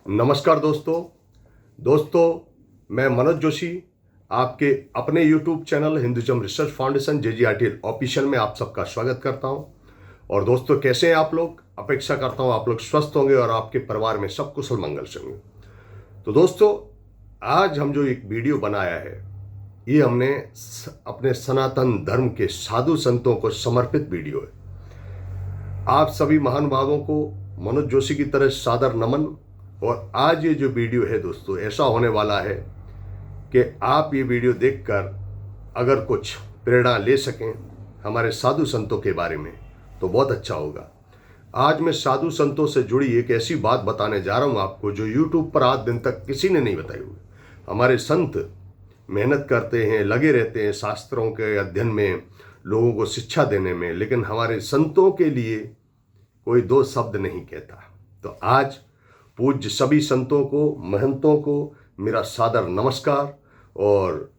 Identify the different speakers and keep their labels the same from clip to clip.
Speaker 1: नमस्कार दोस्तों मैं मनोज जोशी आपके अपने YouTube channel Hinduism research foundation JGRTL official में आप सबका स्वागत करता हूं। और दोस्तों, कैसे हैं आप लोग? अपेक्षा करता हूं आप लोग स्वस्थ होंगे और आपके परिवार में सब कुशल मंगल से होंगे। तो दोस्तों, आज हम जो एक वीडियो बनाया है, ये हमने अपने सनातन धर्म के साधु संतों को समर्पित वीडियो है। आप सभी महानुभावों को मनोज जोशी की तरह सादर नमन। और आज ये जो वीडियो है दोस्तों, ऐसा होने वाला है कि आप ये वीडियो देखकर अगर कुछ प्रेरणा ले सकें हमारे साधु संतों के बारे में तो बहुत अच्छा होगा। आज मैं साधु संतों से जुड़ी एक ऐसी बात बताने जा रहा हूँ आपको जो YouTube पर आज दिन तक किसी ने नहीं बताई हुई। हमारे संत मेहनत करते हैं, लगे रहते हैं शास्त्रों के अध्ययन में, लोगों को शिक्षा देने में, लेकिन हमारे संतों के लिए कोई दो शब्द नहीं कहता। तो आज पूज्य सभी संतों को, महंतों को मेरा सादर नमस्कार। और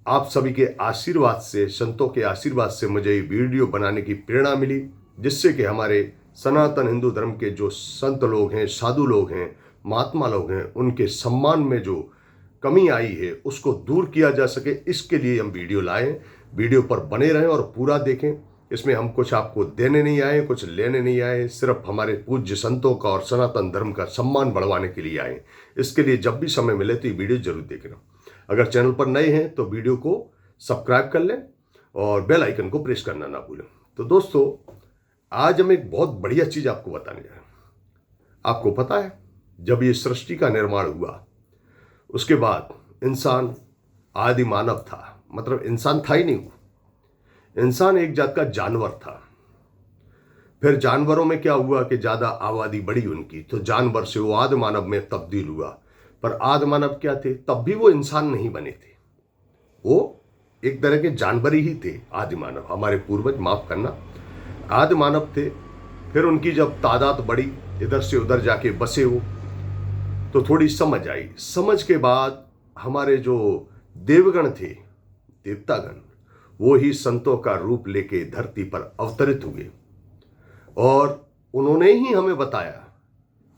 Speaker 1: आप सभी के आशीर्वाद से, संतों के आशीर्वाद से मुझे ये वीडियो बनाने की प्रेरणा मिली, जिससे कि हमारे सनातन हिंदू धर्म के जो संत लोग हैं, साधु लोग हैं, महात्मा लोग हैं, उनके सम्मान में जो कमी आई है उसको दूर किया जा सके। इसके लिए हम वीडियो लाए। वीडियो पर बने रहें और पूरा देखें। इसमें हम कुछ आपको देने नहीं आए, कुछ लेने नहीं आए, सिर्फ हमारे पूज्य संतों का और सनातन धर्म का सम्मान बढ़वाने के लिए आए। इसके लिए जब भी समय मिले तो ये वीडियो जरूर देखना। अगर चैनल पर नए हैं तो वीडियो को सब्सक्राइब कर लें और बेल आइकन को प्रेस करना ना भूलें। तो दोस्तों, आज हम एक बहुत बढ़िया चीज आपको बताने जा रहे हैं। आपको पता है, जब ये सृष्टि का निर्माण हुआ उसके बाद इंसान आदि मानव था, मतलब इंसान था ही नहीं, इंसान एक जात का जानवर था। फिर जानवरों में क्या हुआ कि ज्यादा आबादी बढ़ी उनकी, तो जानवर से वो आदि मानव में तब्दील हुआ। पर आदि मानव क्या थे? तब भी वो इंसान नहीं बने थे, वो एक तरह के जानवर ही थे। आदि मानव, हमारे पूर्वज, माफ करना, आदि मानव थे। फिर उनकी जब तादाद बढ़ी, इधर से उधर जाके बसे वो, तो थोड़ी समझ आई। समझ के बाद हमारे जो देवगण थे, देवतागण, वो ही संतों का रूप लेके धरती पर अवतरित हुए और उन्होंने ही हमें बताया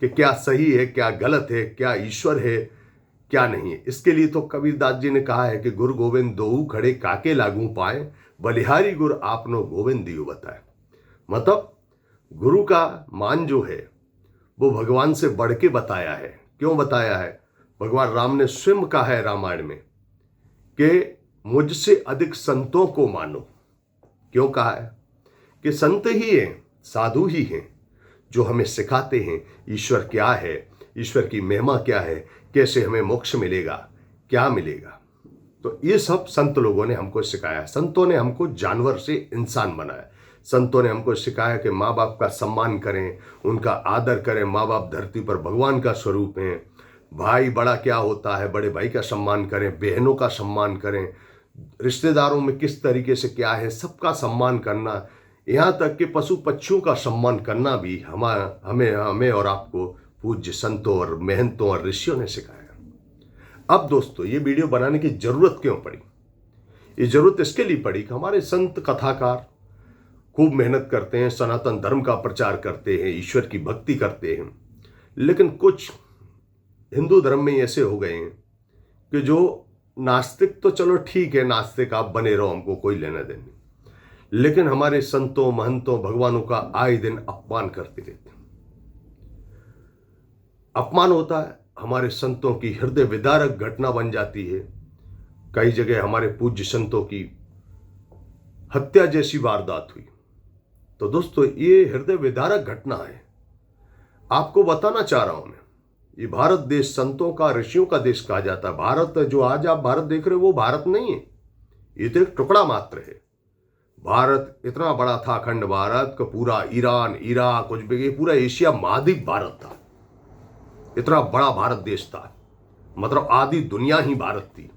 Speaker 1: कि क्या सही है, क्या गलत है, क्या ईश्वर है, क्या नहीं है। इसके लिए तो कबीरदास जी ने कहा है कि गुरु गोविंद दोऊ खड़े काके लागू पाए, बलिहारी गुरु आपनो गोविंद दियो बताए। मतलब गुरु का मान जो है वो भगवान से बढ़ के बताया है। क्यों बताया है? भगवान राम ने स्वयं कहा है रामायण में कि मुझसे अधिक संतों को मानो। क्यों कहा है? कि संत ही हैं, साधु ही हैं, जो हमें सिखाते हैं ईश्वर क्या है, ईश्वर की महिमा क्या है, कैसे हमें मोक्ष मिलेगा, क्या मिलेगा। तो ये सब संत लोगों ने हमको सिखाया। संतों ने हमको जानवर से इंसान बनाया। संतों ने हमको सिखाया कि माँ बाप का सम्मान करें, उनका आदर करें। माँ बाप धरती पर भगवान का स्वरूप हैं। भाई बड़ा क्या होता है, बड़े भाई का सम्मान करें, बहनों का सम्मान करें, रिश्तेदारों में किस तरीके से क्या है, सबका सम्मान करना, यहाँ तक कि पशु पक्षियों का सम्मान करना भी हमें और आपको पूज्य संतों और महंतों और ऋषियों ने सिखाया। अब दोस्तों, ये वीडियो बनाने की जरूरत क्यों पड़ी? ये जरूरत इसके लिए पड़ी कि हमारे संत कथाकार खूब मेहनत करते हैं, सनातन धर्म का प्रचार करते हैं, ईश्वर की भक्ति करते हैं, लेकिन कुछ हिंदू धर्म में ऐसे हो गए हैं कि जो नास्तिक, तो चलो ठीक है, नास्तिक आप बने रहो, हमको कोई लेना देना, लेकिन हमारे संतों, महंतों, भगवानों का आए दिन अपमान करते रहते हैं। अपमान होता है, हमारे संतों की हृदय विदारक घटना बन जाती है। कई जगह हमारे पूज्य संतों की हत्या जैसी वारदात हुई। तो दोस्तों, ये हृदय विदारक घटना है। आपको बताना चाह रहा हूं मैं, ये भारत देश संतों का, ऋषियों का देश कहा जाता है। भारत जो आज आप भारत देख रहे हो वो भारत नहीं है, ये तो एक टुकड़ा मात्र है। भारत इतना बड़ा था, अखंड भारत का, पूरा ईरान, इराक, उज्बेकिस्तान, पूरा एशिया महाद्वीप भारत था। इतना बड़ा भारत देश था, मतलब आधी दुनिया ही भारत थी।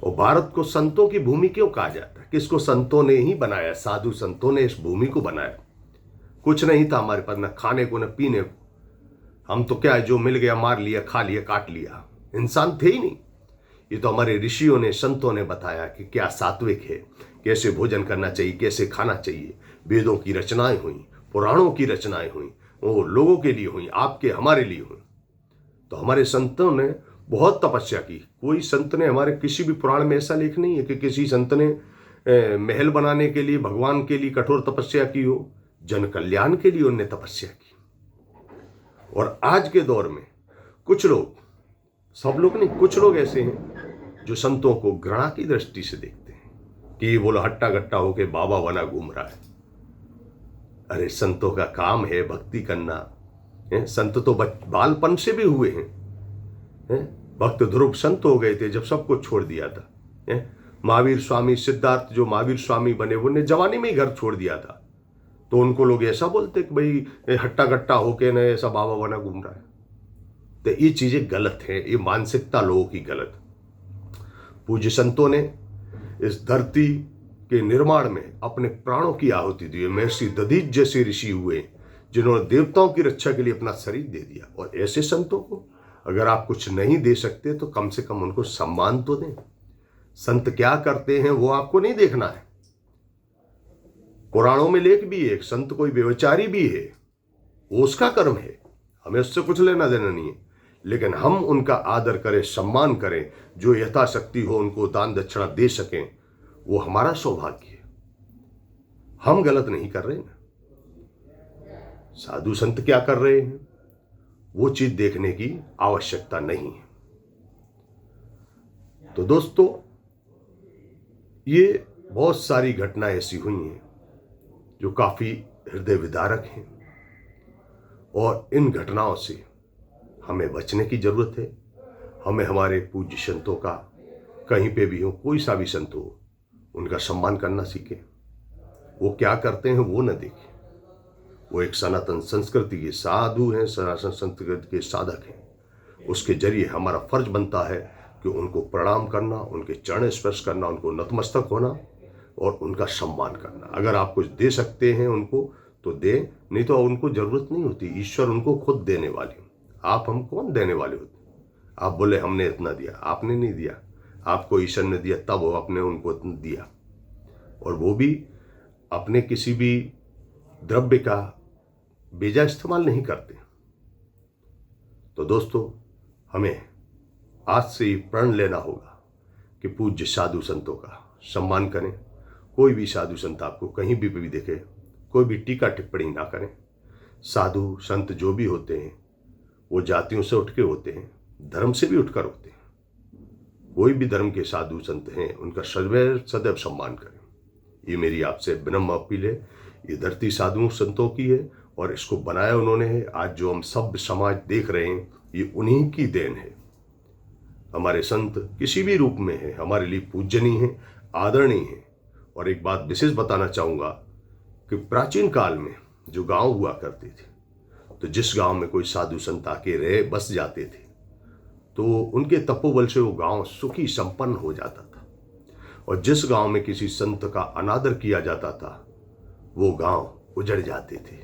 Speaker 1: और भारत को संतों की भूमि क्यों कहा जाता है? किसको? संतों ने ही बनाया, साधु संतों ने इस भूमि को बनाया। कुछ नहीं था हमारे पास, न खाने को न पीने को। हम तो क्या है, जो मिल गया मार लिया, खा लिया, काट लिया, इंसान थे ही नहीं। ये तो हमारे ऋषियों ने, संतों ने बताया कि क्या सात्विक है, कैसे भोजन करना चाहिए, कैसे खाना चाहिए। वेदों की रचनाएं हुई, पुराणों की रचनाएं हुई, वो लोगों के लिए हुई, आपके हमारे लिए हुई। तो हमारे संतों ने बहुत तपस्या की। कोई संत ने, हमारे किसी भी पुराण में ऐसा लेख नहीं है कि किसी संत ने महल बनाने के लिए, भगवान के लिए कठोर तपस्या की हो। जन कल्याण के लिए उन्होंने तपस्या की। और आज के दौर में कुछ लोग, सब लोग नहीं, कुछ लोग ऐसे हैं जो संतों को घृणा की दृष्टि से देखते हैं कि ये बोलो हट्टा गट्टा होके बाबा बना घूम रहा है। अरे संतों का काम है भक्ति करना है। संत तो बालपन से भी हुए हैं। भक्त ध्रुव संत हो गए थे जब सब कुछ छोड़ दिया था। महावीर स्वामी, सिद्धार्थ जो महावीर स्वामी बने, उन्होंने जवानी में ही घर छोड़ दिया था। तो उनको लोग ऐसा बोलते कि भाई हट्टा गट्टा होके न ऐसा बाबा बना घूम रहा है। तो ये चीजें गलत है, ये मानसिकता लोगों की गलत। पूज्य संतों ने इस धरती के निर्माण में अपने प्राणों की आहुति दी। महर्षि दधीच जैसे ऋषि हुए जिन्होंने देवताओं की रक्षा के लिए अपना शरीर दे दिया। और ऐसे संतों को अगर आप कुछ नहीं दे सकते तो कम से कम उनको सम्मान तो दें। संत क्या करते हैं वो आपको नहीं देखना है। पुराणों में लेख भी है, संत कोई व्यभिचारी भी है, वो उसका कर्म है, हमें उससे कुछ लेना देना नहीं है। लेकिन हम उनका आदर करें, सम्मान करें, जो यथाशक्ति हो उनको दान दक्षिणा दे सकें, वो हमारा सौभाग्य है। हम गलत नहीं कर रहे ना। साधु संत क्या कर रहे हैं वो चीज देखने की आवश्यकता नहीं है। तो दोस्तों, ये बहुत सारी घटनाएं ऐसी हुई हैं जो काफी हृदय विदारक हैं। और इन घटनाओं से हमें बचने की जरूरत है। हमें हमारे पूज्य संतों का, कहीं पे भी हो, कोई सा भी संत हो, उनका सम्मान करना सीखें। वो क्या करते हैं वो न देखें। वो एक सनातन संस्कृति के साधु हैं, सनातन संस्कृति के साधक हैं। उसके जरिए हमारा फर्ज बनता है कि उनको प्रणाम करना, उनके चरण स्पर्श करना, उनको नतमस्तक होना और उनका सम्मान करना। अगर आप कुछ दे सकते हैं उनको तो दें, नहीं तो उनको जरूरत नहीं होती। ईश्वर उनको खुद देने वाले। आप हम कौन देने वाले होते? आप बोले हमने इतना दिया, आपने नहीं दिया। आपको ईश्वर ने दिया तब आपने उनको दिया। और वो भी अपने किसी भी द्रव्य का बेजा इस्तेमाल नहीं करते। तो दोस्तों, हमें आज से ही प्रण लेना होगा कि पूज्य साधु संतों का सम्मान करें। कोई भी साधु संत आपको कहीं भी देखे, कोई भी टीका टिप्पणी ना करें। साधु संत जो भी होते हैं वो जातियों से उठ के होते हैं, धर्म से भी उठकर होते हैं। कोई भी धर्म के साधु संत हैं, उनका सदैव सम्मान करें। ये मेरी आपसे विनम्र अपील है। ये धरती साधु संतों की है और इसको बनाया उन्होंने है। आज जो हम सब समाज देख रहे हैं ये उन्हीं की देन है। हमारे संत किसी भी रूप में है, हमारे लिए पूजनीय है, आदरणीय है। और एक बात विशेष बताना चाहूँगा कि प्राचीन काल में जो गांव हुआ करते थे, तो जिस गांव में कोई साधु संत आके रहे बस जाते थे तो उनके तपोबल से वो गांव सुखी संपन्न हो जाता था। और जिस गांव में किसी संत का अनादर किया जाता था वो गांव उजड़ जाते थे।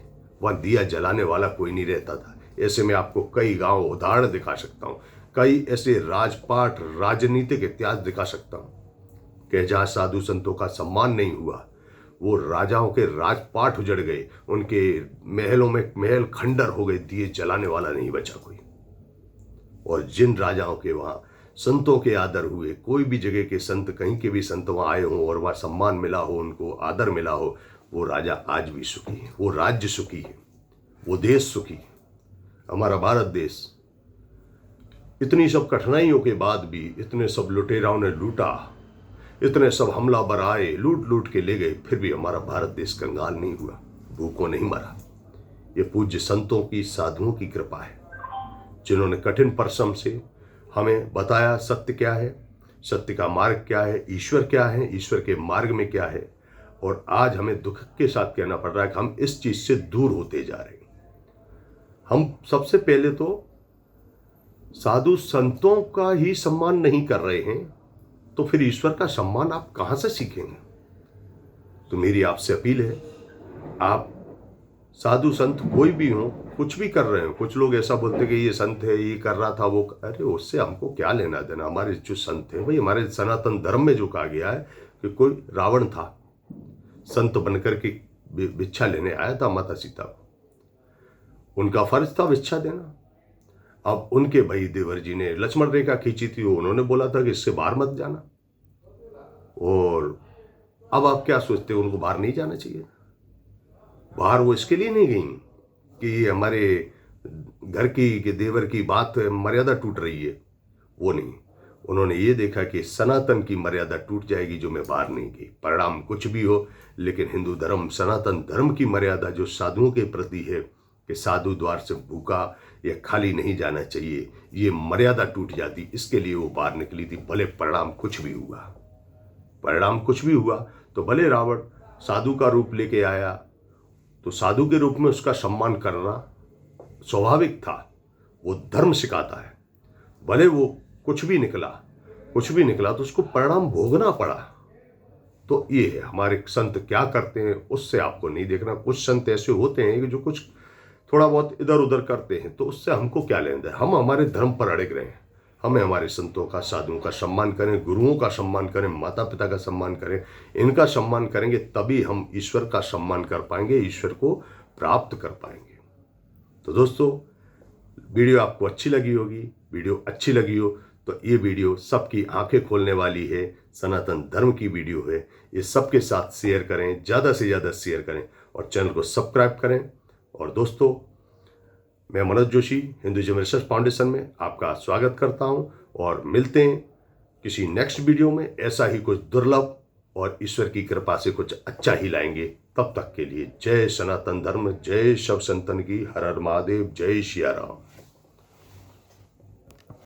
Speaker 1: वहाँ दिया जलाने वाला कोई नहीं रहता था। ऐसे में आपको कई गांव उदाहरण दिखा सकता हूँ, कई ऐसे राजपाट राजनीतिक इतिहास दिखा सकता हूँ कि जहाँ साधु संतों का सम्मान नहीं हुआ, वो राजाओं के राजपाट उजड़ गए, उनके महलों में महल खंडर हो गए, दिए जलाने वाला नहीं बचा कोई। और जिन राजाओं के वहाँ संतों के आदर हुए, कोई भी जगह के संत, कहीं के भी संत वहाँ आए हों और वहाँ सम्मान मिला हो, उनको आदर मिला हो, वो राजा आज भी सुखी है, वो राज्य सुखी है, वो देश सुखी है। हमारा भारत देश इतनी सब कठिनाइयों के बाद भी, इतने सब लुटेराओं ने लूटा, इतने सब हमलावर आए, लूट लूट के ले गए, फिर भी हमारा भारत देश कंगाल नहीं हुआ, भूखों नहीं मरा। ये पूज्य संतों की, साधुओं की कृपा है, जिन्होंने कठिन परिश्रम से हमें बताया सत्य क्या है, सत्य का मार्ग क्या है, ईश्वर क्या है, ईश्वर के मार्ग में क्या है। और आज हमें दुख के साथ कहना पड़ रहा है कि हम इस चीज से दूर होते जा रहे हैं। हम सबसे पहले तो साधु संतों का ही सम्मान नहीं कर रहे हैं, तो फिर ईश्वर का सम्मान आप कहां से सीखेंगे? तो मेरी आपसे अपील है, आप साधु संत कोई भी हो, कुछ भी कर रहे हो। कुछ लोग ऐसा बोलते कि ये संत है, ये कर रहा था, वो, अरे उससे हमको क्या लेना देना। हमारे जो संत है भाई, हमारे सनातन धर्म में जो कहा गया है कि कोई रावण था, संत बनकर के भिक्षा लेने आया था माता सीता को, उनका फर्ज था भिक्षा देना। अब उनके भाई देवर जी ने लक्ष्मण रेखा खींची थी, उन्होंने बोला था कि इससे बाहर मत जाना। और अब आप क्या सोचते हो, उनको बाहर नहीं जाना चाहिए? बाहर वो इसके लिए नहीं गई कि ये हमारे घर की कि देवर की बात मर्यादा टूट रही है, वो नहीं। उन्होंने ये देखा कि सनातन की मर्यादा टूट जाएगी जो मैं बाहर नहीं गई। परिणाम कुछ भी हो, लेकिन हिंदू धर्म, सनातन धर्म की मर्यादा जो साधुओं के प्रति है कि साधु द्वार से भूखा या खाली नहीं जाना चाहिए, ये मर्यादा टूट जाती, इसके लिए वो बाहर निकली थी। भले परिणाम कुछ भी हुआ, परिणाम कुछ भी हुआ, तो भले रावण साधु का रूप लेके आया, तो साधु के रूप में उसका सम्मान करना स्वाभाविक था, वो धर्म सिखाता है। भले वो कुछ भी निकला तो उसको परिणाम भोगना पड़ा। तो ये है, हमारे संत क्या करते हैं उससे आपको नहीं देखना। कुछ संत ऐसे होते हैं कि जो कुछ थोड़ा बहुत इधर उधर करते हैं, तो उससे हमको क्या लेना है। हम हमारे धर्म पर अड़े रहें, हमें हमारे संतों का, साधुओं का सम्मान करें, गुरुओं का सम्मान करें, माता पिता का सम्मान करें। इनका सम्मान करेंगे तभी हम ईश्वर का सम्मान कर पाएंगे, ईश्वर को प्राप्त कर पाएंगे। तो दोस्तों, वीडियो आपको अच्छी लगी होगी। वीडियो अच्छी लगी हो तो ये वीडियो सबकी आंखें खोलने वाली है, सनातन धर्म की वीडियो है। ये सबके साथ शेयर करें, ज़्यादा से ज़्यादा शेयर करें और चैनल को सब्सक्राइब करें। और दोस्तों, मैं Manoj Joshi Hinduism research foundation में आपका स्वागत करता हूं और मिलते हैं किसी नेक्स्ट वीडियो में। ऐसा ही कुछ दुर्लभ और ईश्वर की कृपा से कुछ अच्छा ही लाएंगे। तब तक के लिए जय सनातन धर्म, जय शिव संतन की, हर हर महादेव, जय सिया राम।